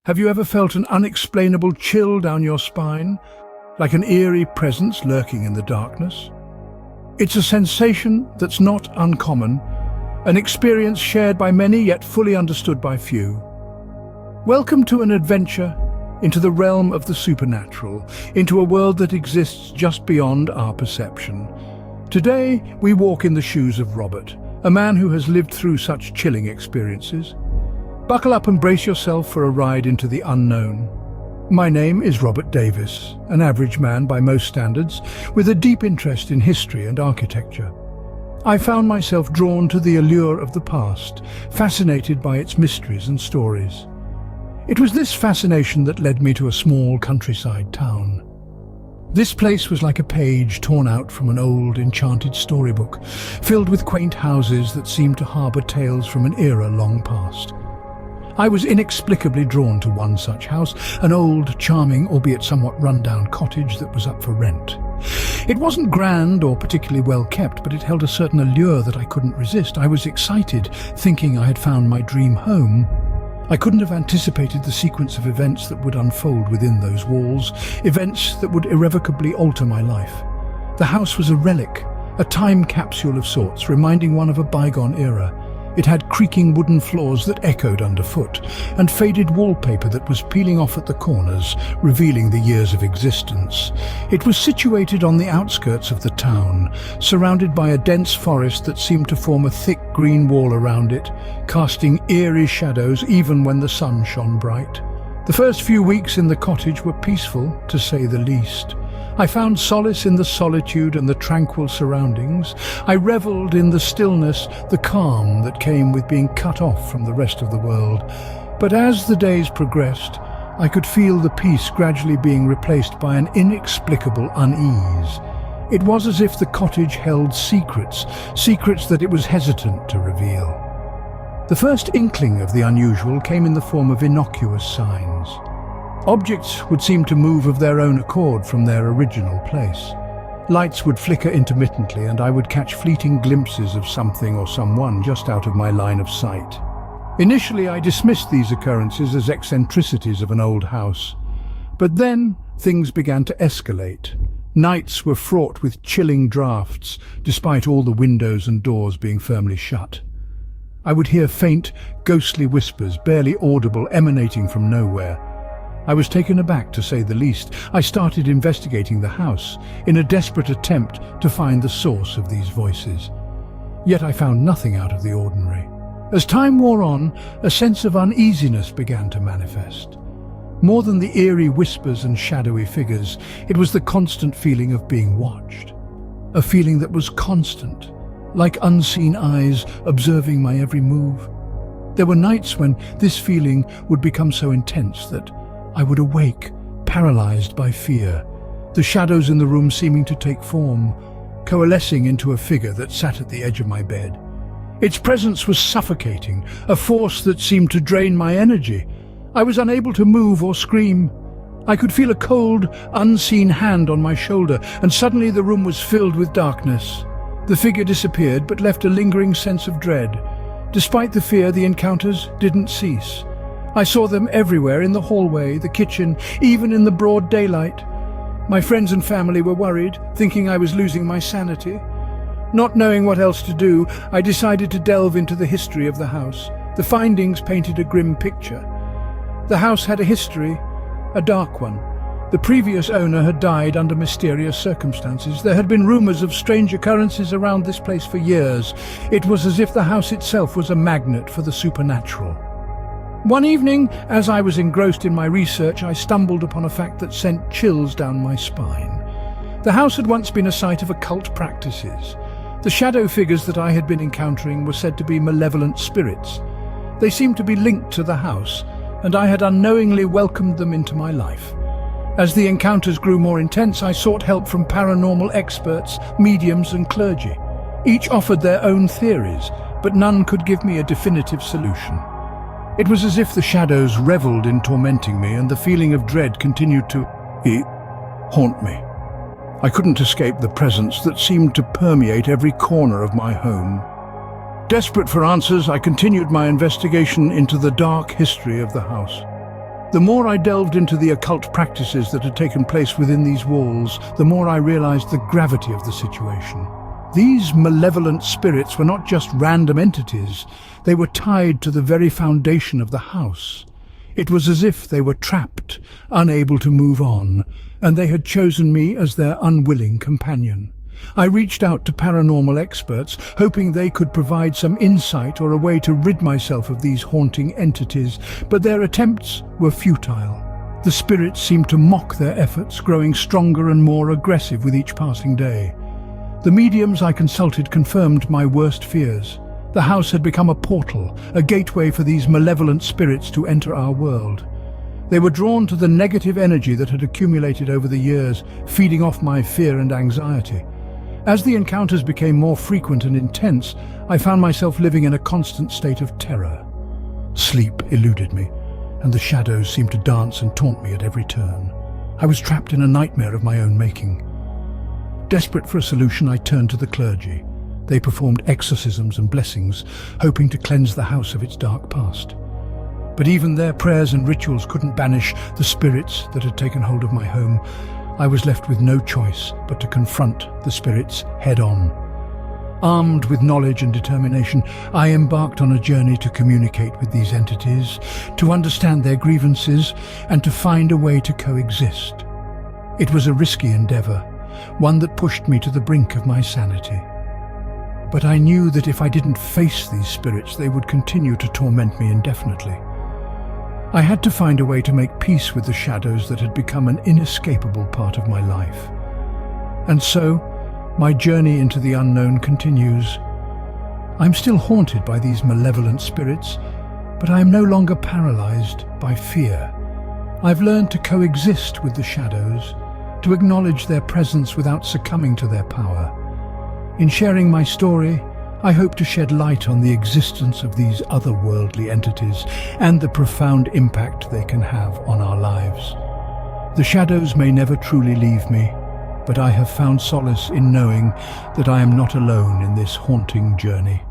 Have you ever felt an unexplainable chill down your spine, like an eerie presence lurking in the darkness? It's a sensation that's not uncommon, an experience shared by many yet fully understood by few. Welcome to an adventure into the realm of the supernatural, into a world that exists just beyond our perception. Today, we walk in the shoes of Robert, a man who has lived through such chilling experiences. Buckle up and brace yourself for a ride into the unknown. My name is Robert Davis, an average man by most standards, with a deep interest in history and architecture. I found myself drawn to the allure of the past, fascinated by its mysteries and stories. It was this fascination that led me to a small countryside town. This place was like a page torn out from an old, enchanted storybook, filled with quaint houses that seemed to harbor tales from an era long past. I was inexplicably drawn to one such house, an old, charming, albeit somewhat run-down cottage that was up for rent. It wasn't grand or particularly well kept, but it held a certain allure that I couldn't resist. I was excited, thinking I had found my dream home. I couldn't have anticipated the sequence of events that would unfold within those walls, events that would irrevocably alter my life. The house was a relic, a time capsule of sorts, reminding one of a bygone era. It had creaking wooden floors that echoed underfoot, and faded wallpaper that was peeling off at the corners, revealing the years of existence. It was situated on the outskirts of the town, surrounded by a dense forest that seemed to form a thick green wall around it, casting eerie shadows even when the sun shone bright. The first few weeks in the cottage were peaceful, to say the least. I found solace in the solitude and the tranquil surroundings. I reveled in the stillness, the calm that came with being cut off from the rest of the world. But as the days progressed, I could feel the peace gradually being replaced by an inexplicable unease. It was as if the cottage held secrets that it was hesitant to reveal. The first inkling of the unusual came in the form of innocuous signs. Objects would seem to move of their own accord from their original place. Lights would flicker intermittently, and I would catch fleeting glimpses of something or someone just out of my line of sight. Initially, I dismissed these occurrences as eccentricities of an old house. But then, things began to escalate. Nights were fraught with chilling drafts, despite all the windows and doors being firmly shut. I would hear faint, ghostly whispers, barely audible, emanating from nowhere. I was taken aback, to say the least. I started investigating the house, in a desperate attempt to find the source of these voices. Yet I found nothing out of the ordinary. As time wore on, a sense of uneasiness began to manifest. More than the eerie whispers and shadowy figures, it was the constant feeling of being watched. A feeling that was constant, like unseen eyes observing my every move. There were nights when this feeling would become so intense that I would awake, paralyzed by fear, the shadows in the room seeming to take form, coalescing into a figure that sat at the edge of my bed. Its presence was suffocating, a force that seemed to drain my energy. I was unable to move or scream. I could feel a cold, unseen hand on my shoulder, and suddenly the room was filled with darkness. The figure disappeared, but left a lingering sense of dread. Despite the fear, the encounters didn't cease. I saw them everywhere, in the hallway, the kitchen, even in the broad daylight. My friends and family were worried, thinking I was losing my sanity. Not knowing what else to do, I decided to delve into the history of the house. The findings painted a grim picture. The house had a history, a dark one. The previous owner had died under mysterious circumstances. There had been rumors of strange occurrences around this place for years. It was as if the house itself was a magnet for the supernatural. One evening, as I was engrossed in my research, I stumbled upon a fact that sent chills down my spine. The house had once been a site of occult practices. The shadow figures that I had been encountering were said to be malevolent spirits. They seemed to be linked to the house, and I had unknowingly welcomed them into my life. As the encounters grew more intense, I sought help from paranormal experts, mediums, and clergy. Each offered their own theories, but none could give me a definitive solution. It was as if the shadows reveled in tormenting me, and the feeling of dread continued to haunt me. I couldn't escape the presence that seemed to permeate every corner of my home. Desperate for answers, I continued my investigation into the dark history of the house. The more I delved into the occult practices that had taken place within these walls, the more I realized the gravity of the situation. These malevolent spirits were not just random entities, they were tied to the very foundation of the house. It was as if they were trapped, unable to move on, and they had chosen me as their unwilling companion. I reached out to paranormal experts, hoping they could provide some insight or a way to rid myself of these haunting entities, but their attempts were futile. The spirits seemed to mock their efforts, growing stronger and more aggressive with each passing day. The mediums I consulted confirmed my worst fears. The house had become a portal, a gateway for these malevolent spirits to enter our world. They were drawn to the negative energy that had accumulated over the years, feeding off my fear and anxiety. As the encounters became more frequent and intense, I found myself living in a constant state of terror. Sleep eluded me, and the shadows seemed to dance and taunt me at every turn. I was trapped in a nightmare of my own making. Desperate for a solution, I turned to the clergy. They performed exorcisms and blessings, hoping to cleanse the house of its dark past. But even their prayers and rituals couldn't banish the spirits that had taken hold of my home. I was left with no choice but to confront the spirits head-on. Armed with knowledge and determination, I embarked on a journey to communicate with these entities, to understand their grievances, and to find a way to coexist. It was a risky endeavor, one that pushed me to the brink of my sanity. But I knew that if I didn't face these spirits, they would continue to torment me indefinitely. I had to find a way to make peace with the shadows that had become an inescapable part of my life. And so, my journey into the unknown continues. I'm still haunted by these malevolent spirits, but I am no longer paralyzed by fear. I've learned to coexist with the shadows, to acknowledge their presence without succumbing to their power. In sharing my story, I hope to shed light on the existence of these otherworldly entities and the profound impact they can have on our lives. The shadows may never truly leave me, but I have found solace in knowing that I am not alone in this haunting journey.